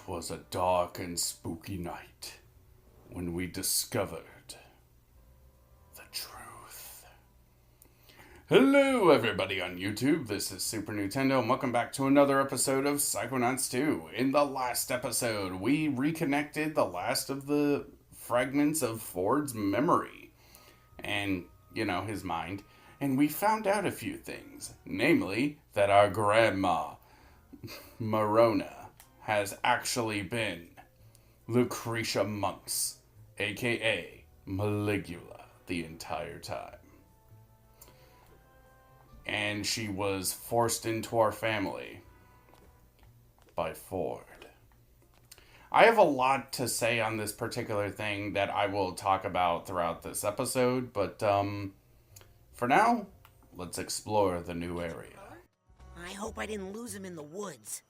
'Twas a dark and spooky night when we discovered the truth. Hello, everybody on YouTube. This is Super Nintendo, and welcome back to another episode of Psychonauts 2. In the last episode, we reconnected the last of the fragments of Ford's memory and, his mind, and we found out a few things. Namely, that our grandma, Marona, has actually been Lucretia Monks, aka Maligula, the entire time. And she was forced into our family by Ford. I have a lot to say on this particular thing that I will talk about throughout this episode, but for now, let's explore the new area. I hope I didn't lose him in the woods.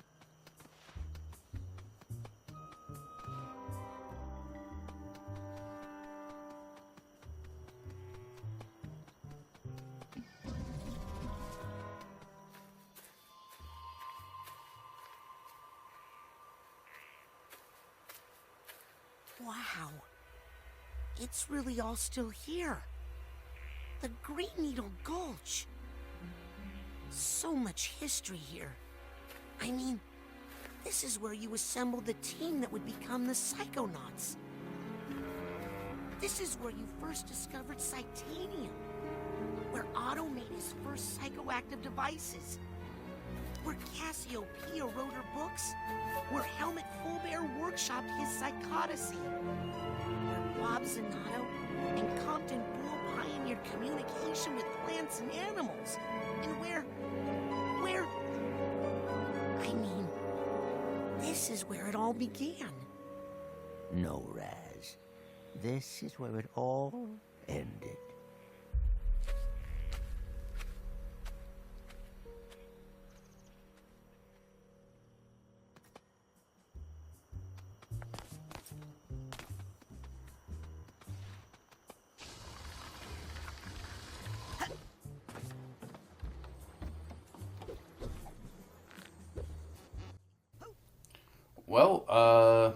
Wow. It's really all still here. The Green Needle Gulch. So much history here. I mean, this is where you assembled the team that would become the Psychonauts. This is where you first discovered Psytanium. Where Otto made his first psychoactive devices. Where Cassiopeia wrote her books. Where Helmut Fulbear workshopped his psychodicy. Where Bob Zanato and Compton Bull pioneered communication with plants and animals. And where... I mean, this is where it all began. No, Raz. This is where it all ended. Well,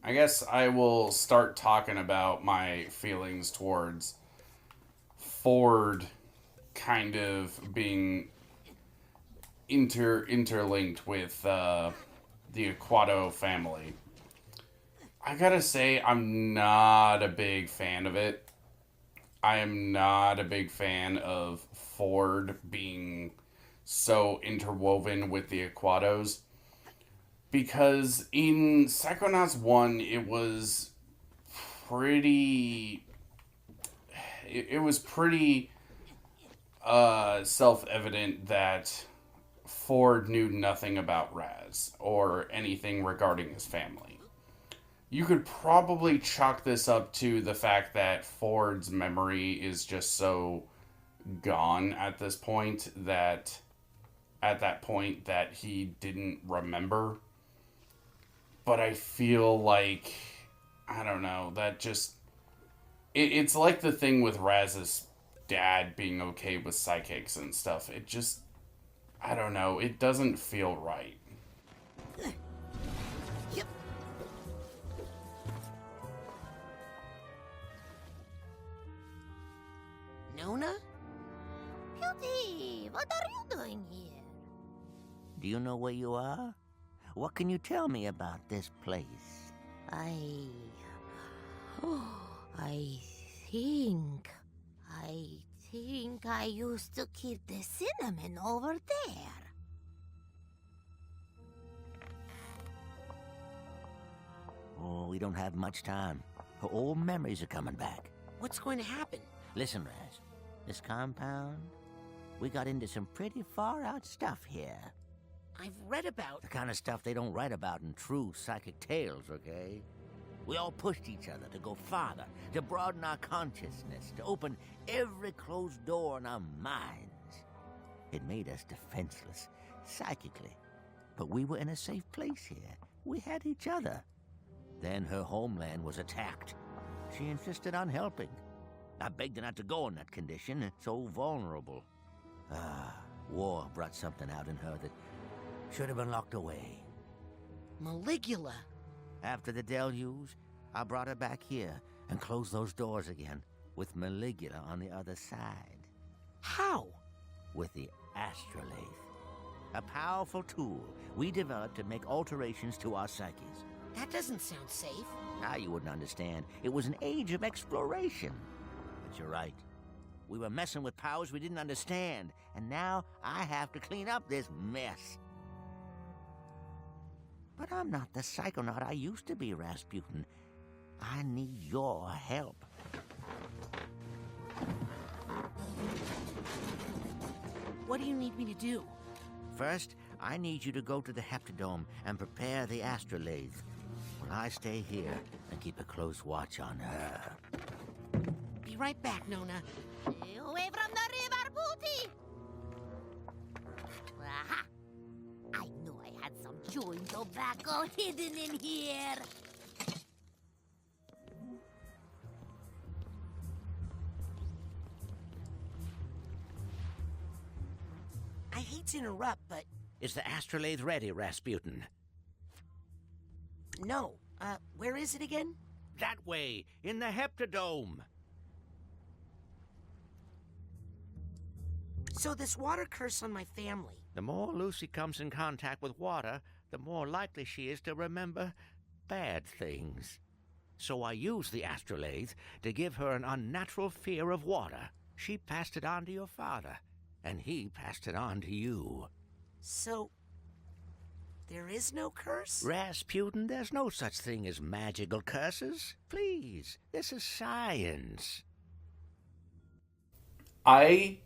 I guess I will start talking about my feelings towards Ford kind of being interlinked with the Aquato family. I gotta say, I'm not a big fan of it. I am not a big fan of Ford being so interwoven with the Aquatos. Because in Psychonauts 1, it was pretty self-evident that Ford knew nothing about Raz or anything regarding his family. You could probably chalk this up to the fact that Ford's memory is just so gone at this point that he didn't remember. But I feel like, I don't know, that just... It's like the thing with Raz's dad being okay with psychics and stuff. It just... I don't know, it doesn't feel right. Yep. Nona? Beauty, what are you doing here? Do you know where you are? What can you tell me about this place? I think I used to keep the cinnamon over there. Oh, we don't have much time. Her old memories are coming back. What's going to happen? Listen, Raz. This compound, we got into some pretty far-out stuff here. I've read about... The kind of stuff they don't write about in true psychic tales, okay? We all pushed each other to go farther, to broaden our consciousness, to open every closed door in our minds. It made us defenseless, psychically. But we were in a safe place here. We had each other. Then her homeland was attacked. She insisted on helping. I begged her not to go in that condition, so vulnerable. War brought something out in her that should have been locked away. Maligula. After the deluge, I brought her back here and closed those doors again, with Maligula on the other side. How? With the astrolabe. A powerful tool we developed to make alterations to our psyches. That doesn't sound safe. Now you wouldn't understand. It was an age of exploration. But you're right. We were messing with powers we didn't understand, and now I have to clean up this mess. But I'm not the psychonaut I used to be, Rasputin. I need your help. What do you need me to do? First, I need you to go to the Heptadome and prepare the astrolabe. While I stay here and keep a close watch on her. Be right back, Nona. Away from the river, Booty! Aha! I knew I had some chewing tobacco hidden in here. I hate to interrupt, but Is the astrolabe ready, Rasputin? no. Where is it again? That way, in the Heptadome. So this water curse on my family. The more Lucy comes in contact with water, the more likely she is to remember bad things. So I used the astrolabe to give her an unnatural fear of water. She passed it on to your father, and he passed it on to you. So, there is no curse? Rasputin, there's no such thing as magical curses. Please, this is science. I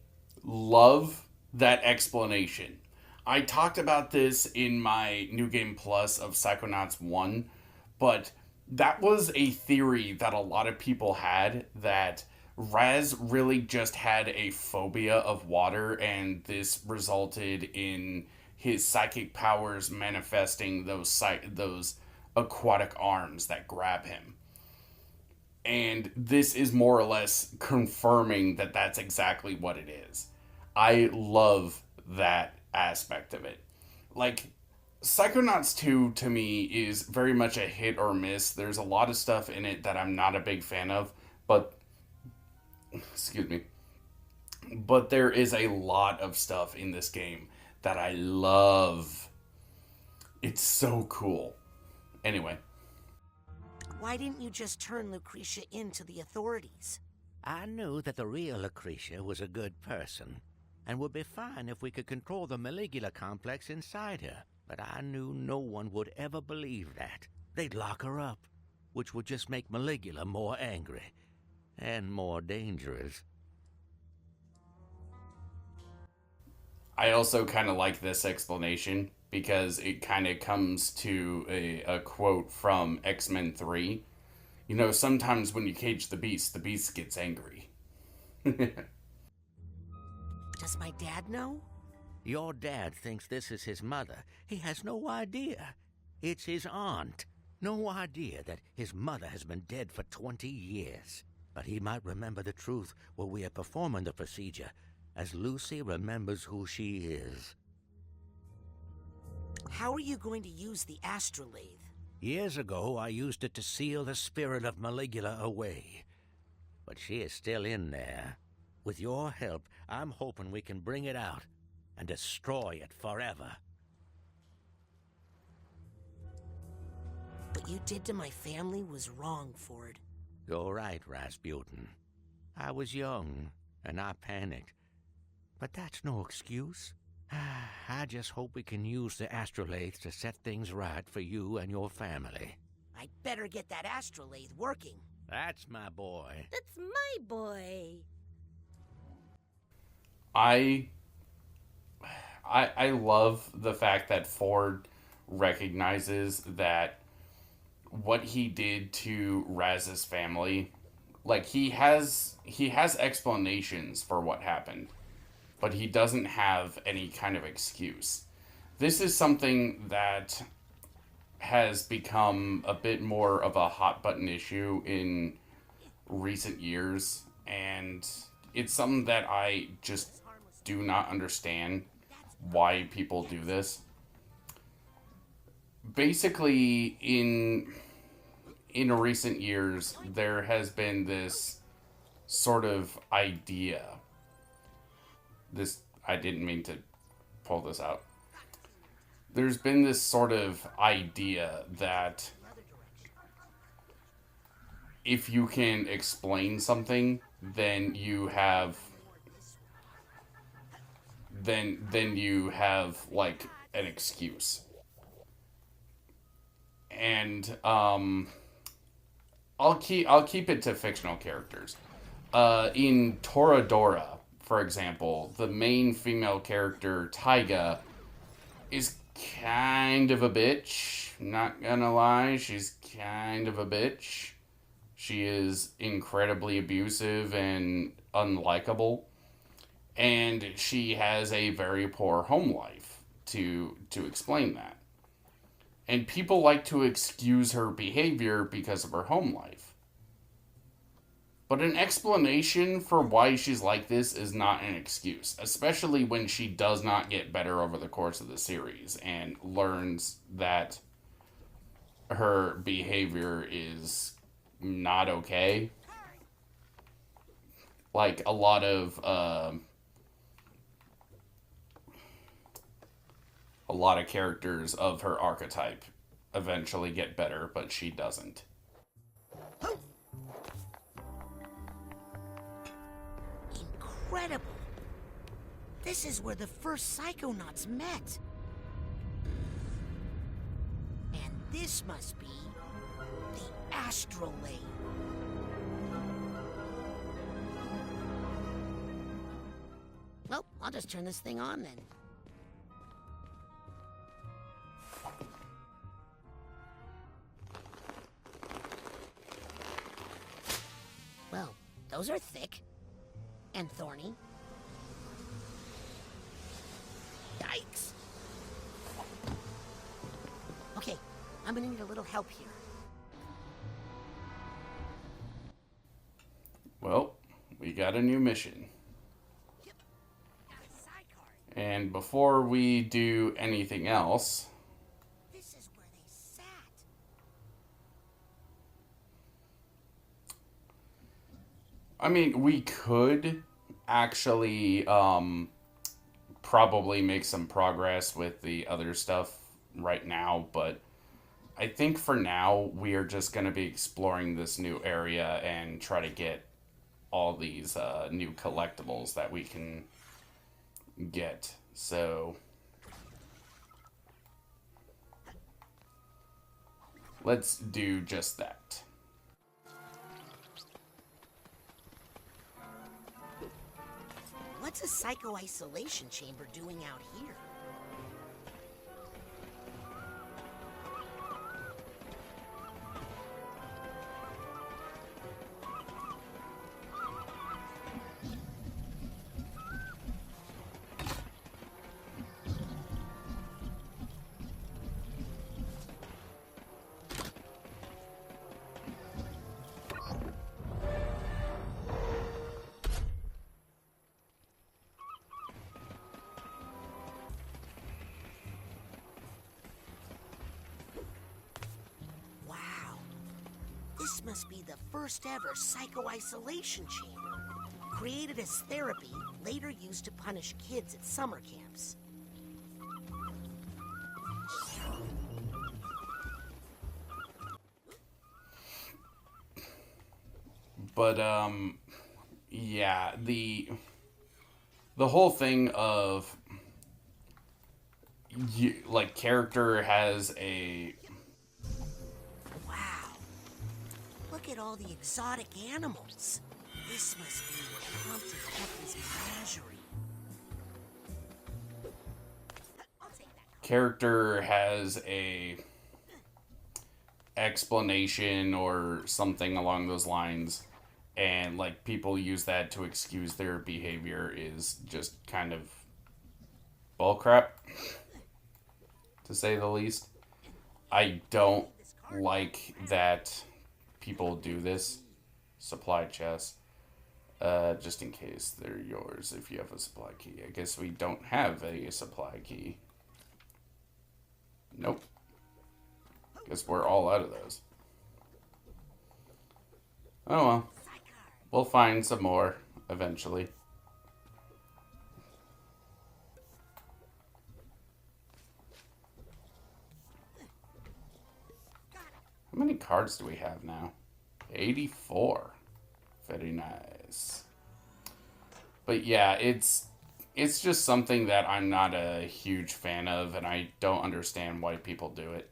love that explanation. I talked about this in my New Game Plus of Psychonauts 1, but that was a theory that a lot of people had, that Raz really just had a phobia of water, and this resulted in his psychic powers manifesting those aquatic arms that grab him. And this is more or less confirming that that's exactly what it is. I love that aspect of it. Like, Psychonauts 2 to me is very much a hit or miss. There's a lot of stuff in it that I'm not a big fan of, but excuse me. But there is a lot of stuff in this game that I love. It's so cool. Anyway. Why didn't you just turn Lucretia in to the authorities? I knew that the real Lucretia was a good person, and would be fine if we could control the Maligula complex inside her. But I knew no one would ever believe that. They'd lock her up, which would just make Maligula more angry and more dangerous. I also kind of like this explanation because it kind of comes to a quote from X-Men 3. You know, sometimes when you cage the beast gets angry. Does my dad know? Your dad thinks this is his mother. He has no idea. It's his aunt. No idea that his mother has been dead for 20 years. But he might remember the truth while we are performing the procedure, as Lucy remembers who she is. How are you going to use the astrolabe? Years ago, I used it to seal the spirit of Maligula away. But she is still in there. With your help, I'm hoping we can bring it out and destroy it forever. What you did to my family was wrong, Ford. You're right, Rasputin. I was young, and I panicked. But that's no excuse. I just hope we can use the astrolabe to set things right for you and your family. I'd better get that astrolabe working. That's my boy. That's my boy. I love the fact that Ford recognizes that what he did to Raz's family, like, he has explanations for what happened, but he doesn't have any kind of excuse. This is something that has become a bit more of a hot button issue in recent years, and it's something that I just do not understand why people do this. basically in recent years there has been this sort of idea. This, I didn't mean to pull this out. There's been this sort of idea that if you can explain something, then you have like an excuse. And I'll keep it to fictional characters. In Toradora, for example, the main female character, Taiga, is kind of a bitch. Not gonna lie, she's kind of a bitch. She is incredibly abusive and unlikable. And she has a very poor home life to explain that. And people like to excuse her behavior because of her home life. But an explanation for why she's like this is not an excuse, especially when she does not get better over the course of the series and learns that her behavior is not okay. Like a lot of characters of her archetype eventually get better, but she doesn't. Incredible! This is where the first Psychonauts met. And this must be the Astral Lane. Well, I'll just turn this thing on then. Well, those are thick. And thorny. Yikes. Okay, I'm gonna need a little help here. Well, we got a new mission. And before we do anything else, this is where they sat. I mean, we could actually probably make some progress with the other stuff right now, but I think for now we are just going to be exploring this new area and try to get all these new collectibles that we can get. So let's do just that. What's a psycho-isolation chamber doing out here? This must be the first ever psycho-isolation chamber. Created as therapy, later used to punish kids at summer camps. But, yeah, the whole thing of, like, character has a... Wow. Look at all the exotic animals. This must be what prompted Peppy's menagerie. I'll take that. Character has a explanation or something along those lines, and like people use that to excuse their behavior is just kind of bullcrap, to say the least. I don't like that people do this. Supply chest. Just in case they're yours if you have a supply key. I guess we don't have a supply key. Nope. Guess we're all out of those. Oh well. We'll find some more eventually. How many cards do we have now? 84. Very nice. But yeah, it's just something that I'm not a huge fan of, and I don't understand why people do it.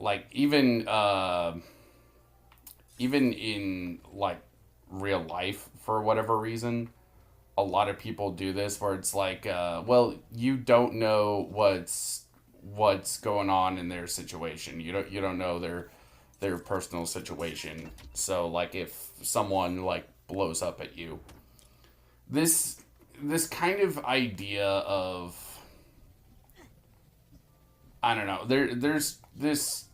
Like, even in, like, real life, for whatever reason, a lot of people do this where it's like, well, you don't know what's going on in their situation. You don't know their personal situation. So, like, if someone, like, blows up at you, this kind of idea of, I don't know, there's this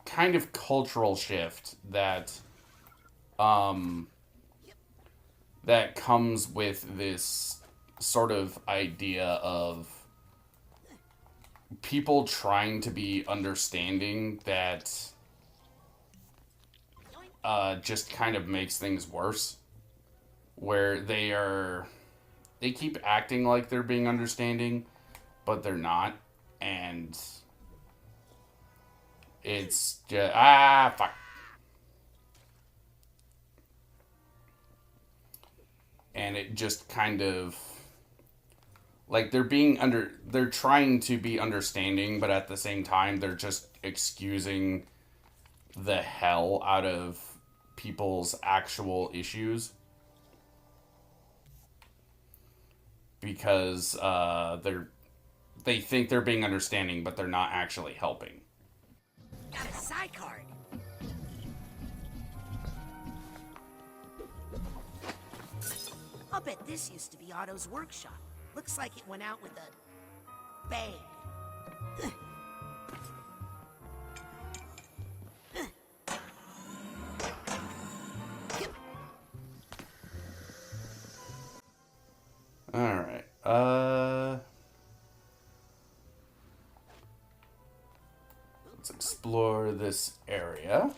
kind of cultural shift that that comes with this sort of idea of people trying to be understanding that just kind of makes things worse, where they keep acting like they're being understanding, but they're not, and it's just, fuck. And it just kind of, like, they're trying to be understanding, but at the same time, they're just excusing the hell out of people's actual issues. Because, they think they're being understanding, but they're not actually helping. Got a side card. I'll bet this used to be Otto's workshop. Looks like it went out with a bang. Alright, let's explore this area.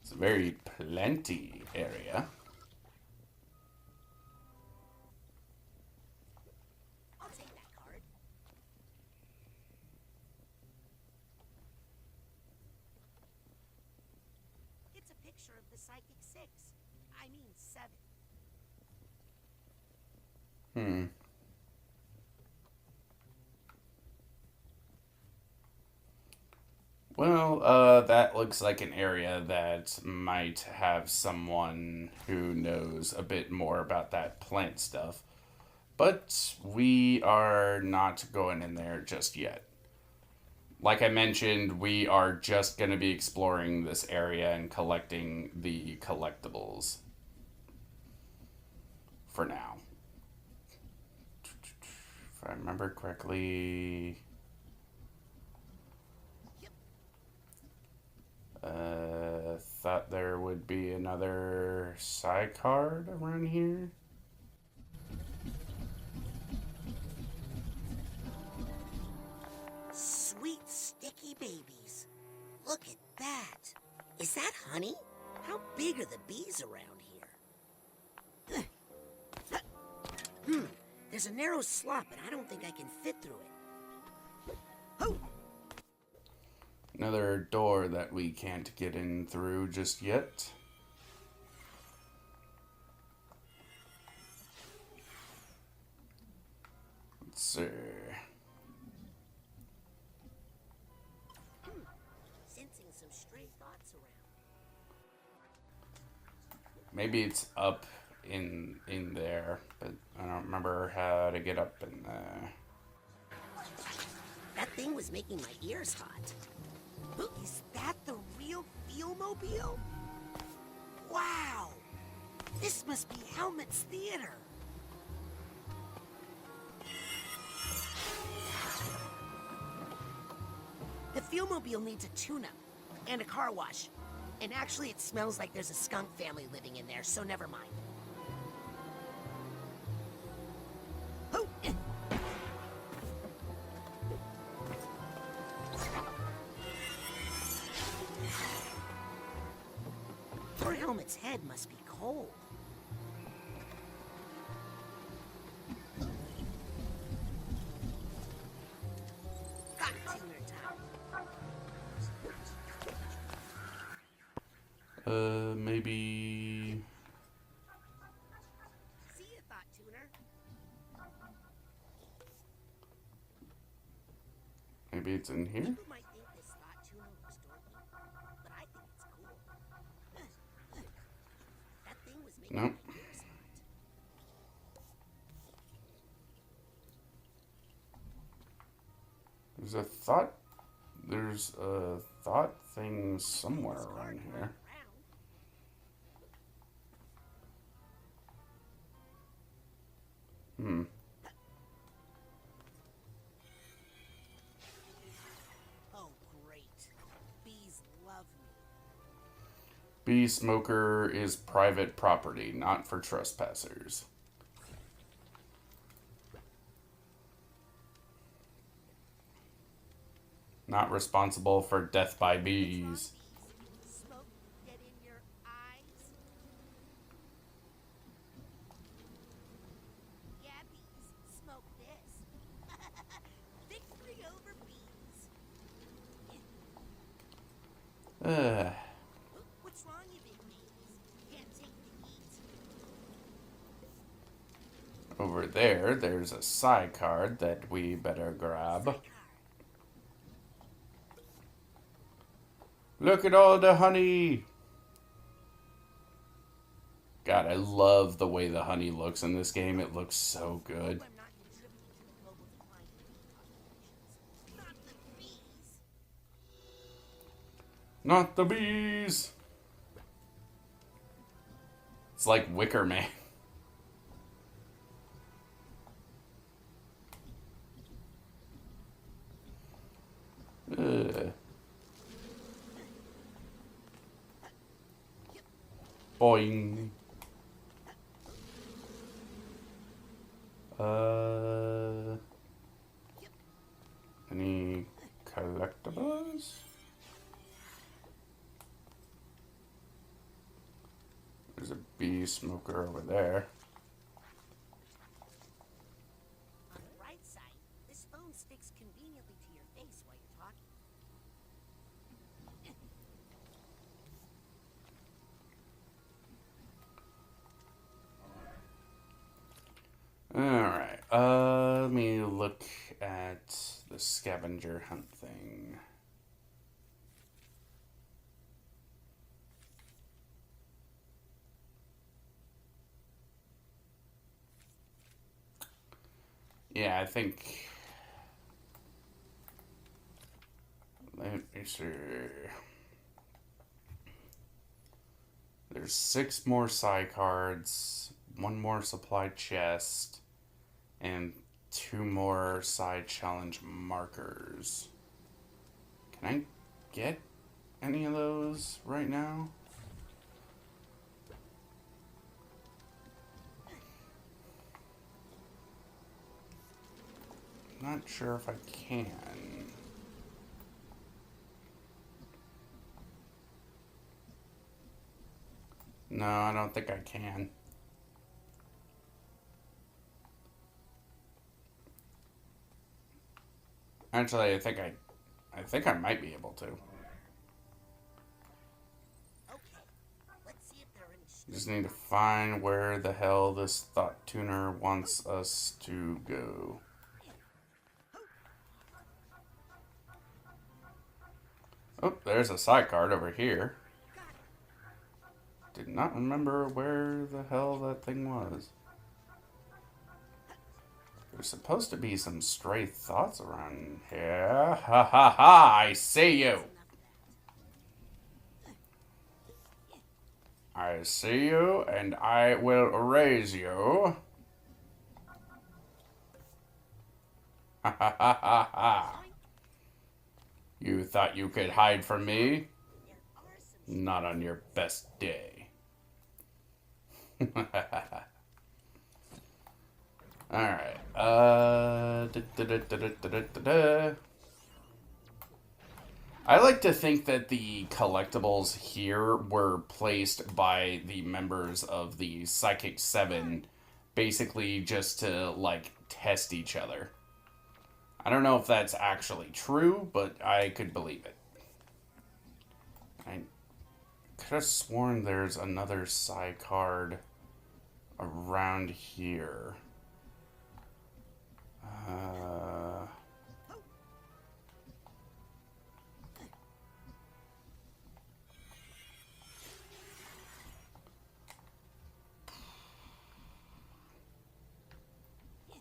It's a very plenty area. I'll take that card. It's a picture of the Psychic 6. I mean 7. Well, that looks like an area that might have someone who knows a bit more about that plant stuff. But we are not going in there just yet. Like I mentioned, we are just going to be exploring this area and collecting the collectibles for now. If I remember correctly, thought there would be another side card around here. Sweet sticky babies. Look at that. Is that honey? How big are the bees around here? There's a narrow slot, but I don't think I can fit through it. Oh! Another door that we can't get in through just yet. Let's see. Sensing some stray thoughts around. Maybe it's up in there, but I don't remember how to get up in there. That thing was making my ears hot. Is that the real Feel-Mobile? Wow! This must be Helmet's theater. The fuel-mobile needs a tune-up and a car wash. And actually, it smells like there's a skunk family living in there, so never mind. Oh. Your helmet's head must be cold. Hot tuner time. Maybe... See you, Thought Tuner. Maybe it's in here? People might think this Thought Tuner looks dorky, but I think it's cool. That thing was making Nope. my ears hot. There's a thought thing somewhere around here. Hmm. Oh, great. Bees love me. Bee smoker is private property, not for trespassers. Not responsible for death by bees. Smoke get in your eyes? Yeah, bees. Smoke this. Victory over bees. What's wrong, you big bees? Can't take the heat. Over there, there's a side card that we better grab. Look at all the honey! God, I love the way the honey looks in this game. It looks so good. I'm not contributing to the global decline in bee populations. Not the bees. Not the bees! It's like Wicker Man. Boing. Any collectibles? There's a bee smoker over there. On the bright side, this phone sticks conveniently to your face while you're talking. Alright, let me look at the scavenger hunt thing. Yeah, I think... Let me see. There's 6 more side cards, 1 more supply chest, and 2 more side challenge markers. Can I get any of those right now? Not sure if I can. No, I don't think I can. Actually, I think I might be able to. Okay, let's see if there are any. Just need to find where the hell this thought tuner wants us to go. Oh, there's a side card over here. Did not remember where the hell that thing was. There's supposed to be some stray thoughts around here. Ha ha ha! I see you! I see you, and I will raise you. Ha ha ha ha ha! You thought you could hide from me? Not on your best day. Alright. I like to think that the collectibles here were placed by the members of the Psychic 7 basically just to, like, test each other. I don't know if that's actually true, but I could believe it. I could have sworn there's another Psy card around here.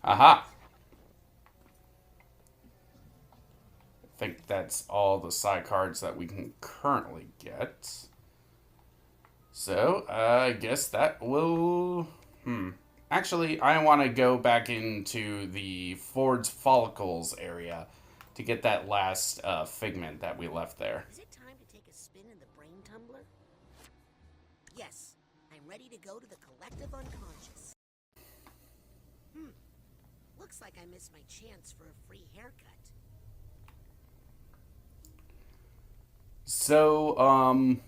Aha! I think that's all the Psy cards that we can currently get. So, I guess that will... Actually, I want to go back into the Ford's Follicles area to get that last figment that we left there. Is it time to take a spin in the brain tumbler? Yes, I'm ready to go to the collective unconscious. Looks like I missed my chance for a free haircut. So,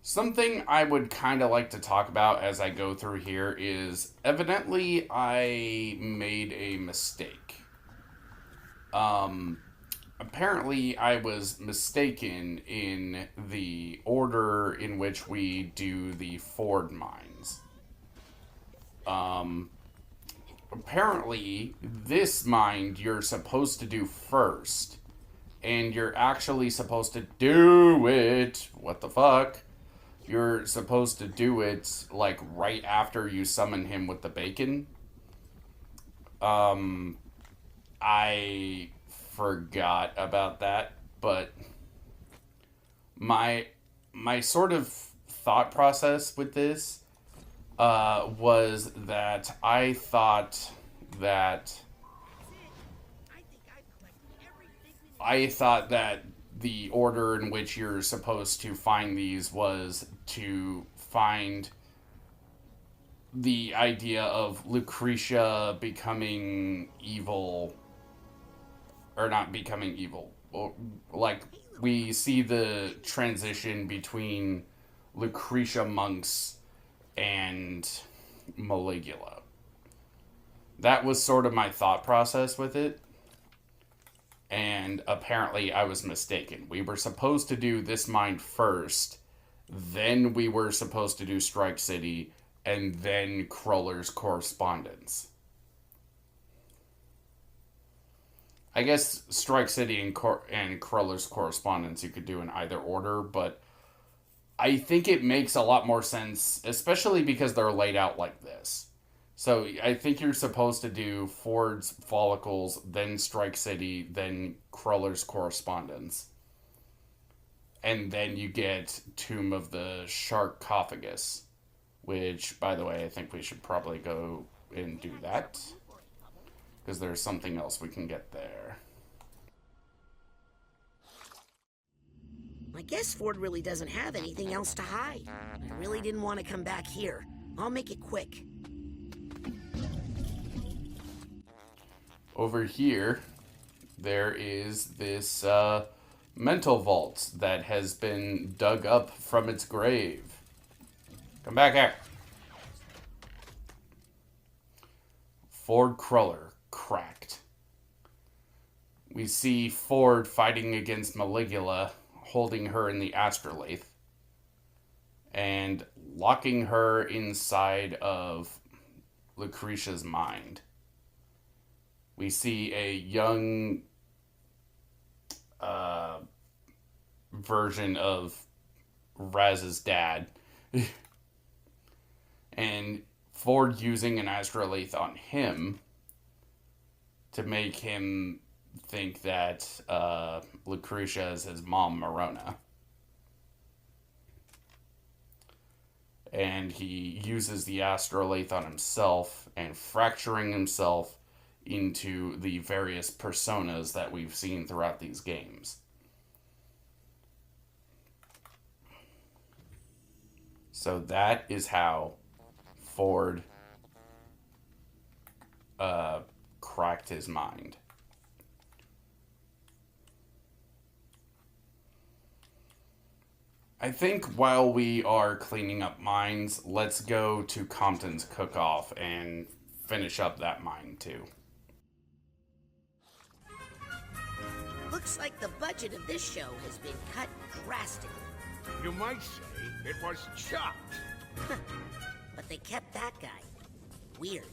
something I would kind of like to talk about as I go through here is, evidently, I made a mistake. Apparently, I was mistaken in the order in which we do the Ford mines. Apparently, this mine you're supposed to do first, and you're actually supposed to do it. What the fuck? You're supposed to do it, like, right after you summon him with the bacon. I forgot about that, but my sort of thought process with this was that I thought that the order in which you're supposed to find these was to find the idea of Lucretia becoming evil, or not becoming evil. Like, we see the transition between Lucretia monks and Maligula. That was sort of my thought process with it. And apparently I was mistaken. We were supposed to do this mine first, then we were supposed to do Strike City, and then Crawler's Correspondence. I guess Strike City and Crawler's Correspondence you could do in either order, but I think it makes a lot more sense, especially because they're laid out like this. So I think you're supposed to do Ford's Follicles, then Strike City, then Crawler's Correspondence. And then you get Tomb of the Sarcophagus, which, by the way, I think we should probably go and do that, because there's something else we can get there. I guess Ford really doesn't have anything else to hide. I really didn't want to come back here. I'll make it quick. Over here, there is this mental vault that has been dug up from its grave. Come back here. Ford Cruller cracked. We see Ford fighting against Maligula, holding her in the astrolabe, and locking her inside of Lucretia's mind. We see a young version of Raz's dad. And Ford using an astrolabe on him to make him think that Lucretia is his mom, Marona. And he uses the astrolabe on himself and fracturing himself into the various personas that we've seen throughout these games. So that is how Ford cracked his mind. I think while we are cleaning up mines, let's go to Compton's Cook-Off and finish up that mine too. Looks like the budget of this show has been cut drastically. You might say it was chopped. But they kept that guy. Weird.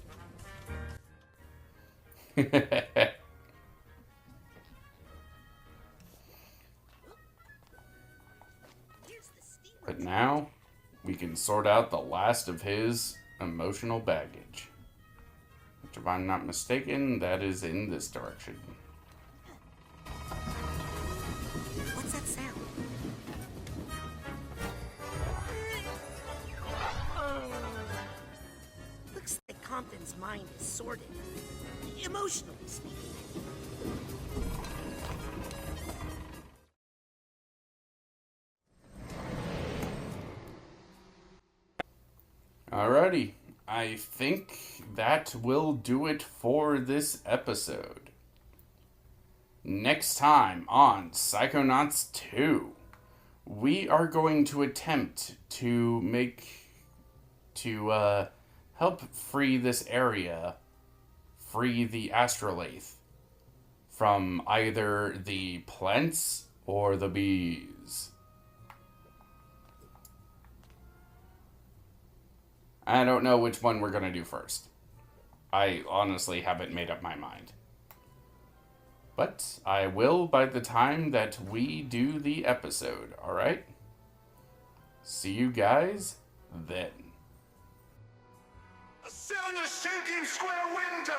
But now, we can sort out the last of his emotional baggage. Which, if I'm not mistaken, that is in this direction. What's that sound? Looks like Compton's mind is sorted. Emotionally speaking. Alrighty, I think that will do it for this episode. Next time on Psychonauts 2, we are going to attempt to help free this area, free the Astrolaith from either the plants or the bees. I don't know which one we're going to do first. I honestly haven't made up my mind. But I will by the time that we do the episode, alright? See you guys then. Set in a shaking square window!